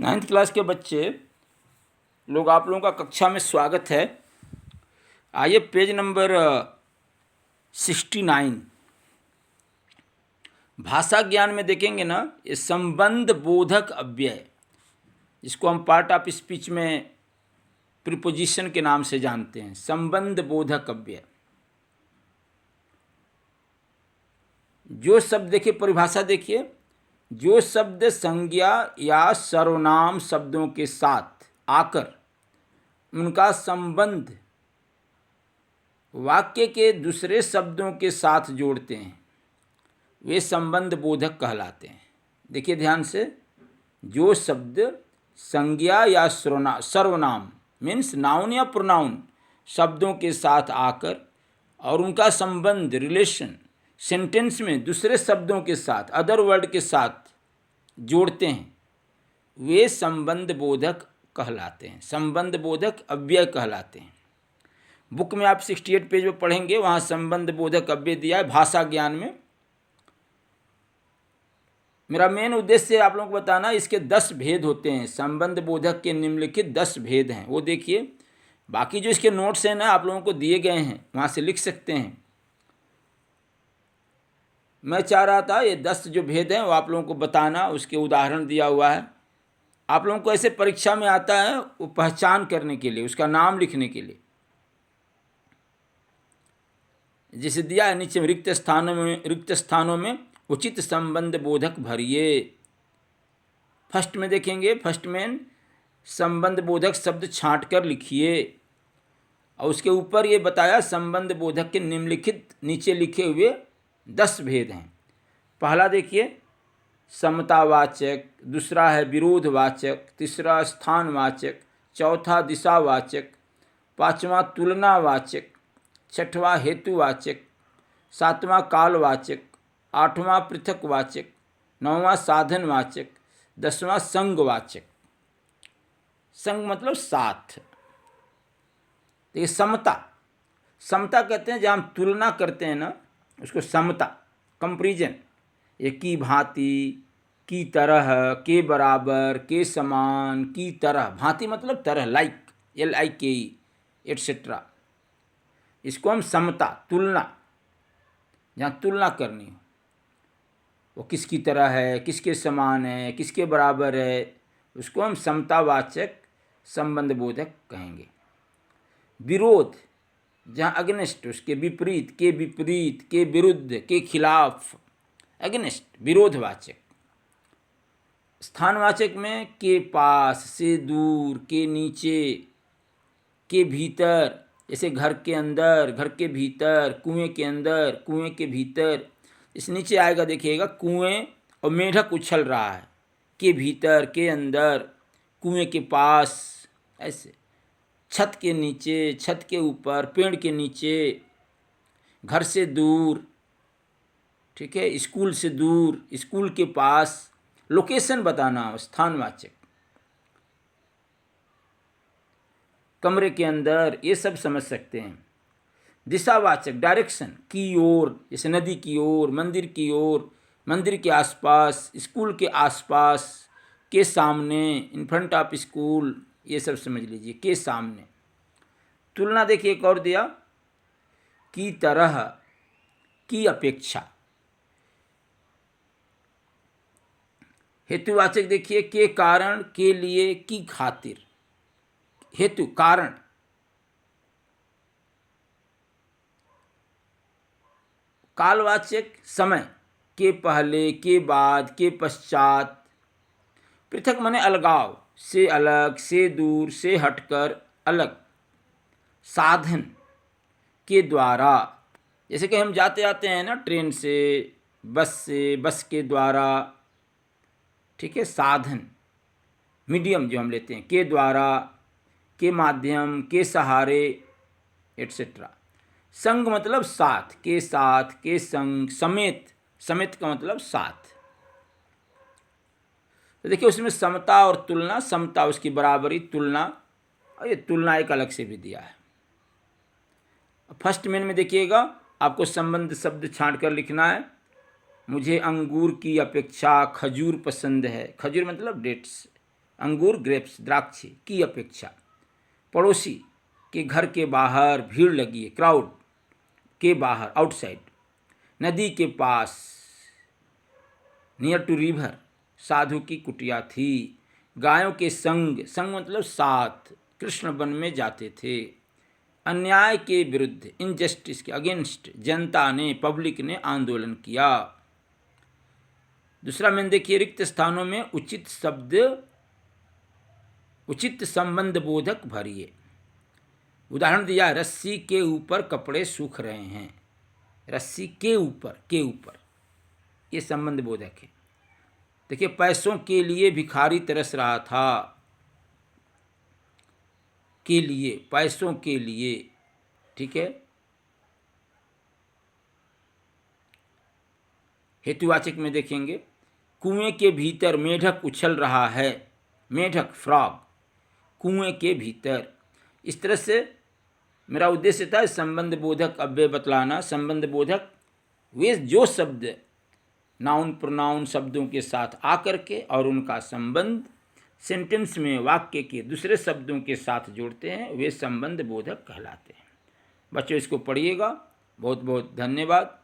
9th class के बच्चे लोग, आप लोगों का कक्षा में स्वागत है। आइए पेज नंबर 69 भाषा ज्ञान में देखेंगे ना, ये संबंध बोधक अव्यय, जिसको हम पार्ट ऑफ स्पीच में प्रीपोजिशन के नाम से जानते हैं। संबंध बोधक अव्यय, जो शब्द देखिए, परिभाषा देखिए, जो शब्द संज्ञा या सर्वनाम शब्दों के साथ आकर उनका संबंध वाक्य के दूसरे शब्दों के साथ जोड़ते हैं, वे संबंध बोधक कहलाते हैं। देखिए ध्यान से, जो शब्द संज्ञा या सर्वनाम मीन्स नाउन या प्रोनाउन शब्दों के साथ आकर और उनका संबंध रिलेशन सेंटेंस में दूसरे शब्दों के साथ अदर वर्ड के साथ जोड़ते हैं, वे संबंध बोधक कहलाते हैं, संबंध बोधक अव्यय कहलाते हैं। बुक में आप 68 पेज में पढ़ेंगे, वहाँ संबंध बोधक अव्यय दिया है भाषा ज्ञान में। मेरा मेन उद्देश्य आप लोगों को बताना, इसके 10 भेद होते हैं। संबंध बोधक के निम्नलिखित 10 भेद हैं, वो देखिए। बाकी जो इसके नोट्स हैं ना, आप लोगों को दिए गए हैं, वहाँ से लिख सकते हैं। मैं चाह रहा था ये 10 जो भेद हैं वो आप लोगों को बताना, उसके उदाहरण दिया हुआ है। आप लोगों को ऐसे परीक्षा में आता है वो पहचान करने के लिए, उसका नाम लिखने के लिए। जैसे दिया है नीचे, रिक्त स्थानों में उचित संबंध बोधक भरिए। फर्स्ट में देखेंगे, फर्स्ट में संबंध बोधक शब्द छांट कर लिखिए, और उसके ऊपर ये बताया संबंध बोधक के निम्नलिखित नीचे लिखे हुए 10 भेद हैं। पहला देखिए समतावाचक, दूसरा है विरोधवाचक, तीसरा स्थानवाचक, चौथा दिशावाचक, पांचवा तुलनावाचक, छठवां हेतुवाचक, सातवां कालवाचक, आठवां पृथकवाचक, नौवां साधनवाचक, 10वां संगवाचक। संग मतलब साथ। ये समता, समता कहते हैं जहाँ हम तुलना करते हैं ना, उसको समता, कंपैरिजन। ये की भांति, की तरह, के बराबर, के समान, की तरह। भांति मतलब तरह, लाइक, LIKE एट्सेट्रा। इसको हम समता, तुलना, जहाँ तुलना करनी हो, वो किसकी तरह है, किसके समान है, किसके बराबर है, उसको हम समतावाचक संबंध बोधक कहेंगे। विरोध, जहाँ अगेंस्ट, उसके विपरीत, के विरुद्ध, के खिलाफ, अगेंस्ट, विरोधवाचक। स्थानवाचक में के पास, से दूर, के नीचे, के भीतर, जैसे घर के अंदर, घर के भीतर, कुएं के अंदर, कुएं के भीतर। इस नीचे आएगा, देखिएगा, कुएं और मेढक उछल रहा है, के भीतर, के अंदर, कुएं के पास, ऐसे। छत के नीचे, छत के ऊपर, पेड़ के नीचे, घर से दूर, ठीक है, स्कूल से दूर, स्कूल के पास, लोकेशन बताना, स्थानवाचक। कमरे के अंदर, ये सब समझ सकते हैं। दिशावाचक, डायरेक्शन, की ओर, जैसे नदी की ओर, मंदिर की ओर, मंदिर के आसपास, स्कूल के आसपास, के सामने, इन फ्रंट ऑफ स्कूल, ये सब समझ लीजिए, के सामने। तुलना देखिए एक और दिया, की तरह, की अपेक्षा। हेतुवाचक देखिए, के कारण, के लिए, की खातिर। हेतु, कारण। कालवाचक, समय, के पहले, के बाद, के पश्चात। पृथक माने अलगाव, से अलग, से दूर, से हटकर, अलग। साधन, के द्वारा, जैसे कि हम जाते आते हैं ना, ट्रेन से, बस के द्वारा, ठीक है। साधन, मीडियम जो हम लेते हैं, के द्वारा, के माध्यम, के सहारे, एट्सेट्रा। संग मतलब साथ, के साथ, के संग, समेत, समेत का मतलब साथ। तो देखिए उसमें समता और तुलना, समता उसकी बराबरी, तुलना, और ये तुलना एक अलग से भी दिया है। फर्स्ट मेन में देखिएगा, आपको संबंध शब्द छांट कर लिखना है। मुझे अंगूर की अपेक्षा खजूर पसंद है। खजूर मतलब डेट्स, अंगूर ग्रेप्स द्राक्षे की अपेक्षा। पड़ोसी के घर के बाहर भीड़ लगी है, क्राउड के बाहर, आउटसाइड। नदी के पास, नियर टू रिवर, साधु की कुटिया थी। गायों के संग, संग मतलब साथ, कृष्ण वन में जाते थे। अन्याय के विरुद्ध, इनजस्टिस के अगेंस्ट, जनता ने, पब्लिक ने आंदोलन किया। दूसरा मैंने देखिए, रिक्त स्थानों में उचित शब्द, उचित संबंध बोधक भरिए। उदाहरण दिया, रस्सी के ऊपर कपड़े सूख रहे हैं। रस्सी के ऊपर, के ऊपर, ये संबंध बोधक है। देखिए, पैसों के लिए भिखारी तरस रहा था, के लिए, पैसों के लिए, ठीक है। हेतुवाचक में देखेंगे, कुएं के भीतर मेढक उछल रहा है। मेढक, फ्रॉग, कुएं के भीतर। इस तरह से मेरा उद्देश्य था संबंध बोधक अव्यय बतलाना। संबंध बोधक वे जो शब्द नाउन प्रोनाउन शब्दों के साथ आकर के और उनका संबंध सेंटेंस में वाक्य के दूसरे शब्दों के साथ जोड़ते हैं, वे संबंध बोधक कहलाते हैं। बच्चों, इसको पढ़िएगा। बहुत बहुत धन्यवाद।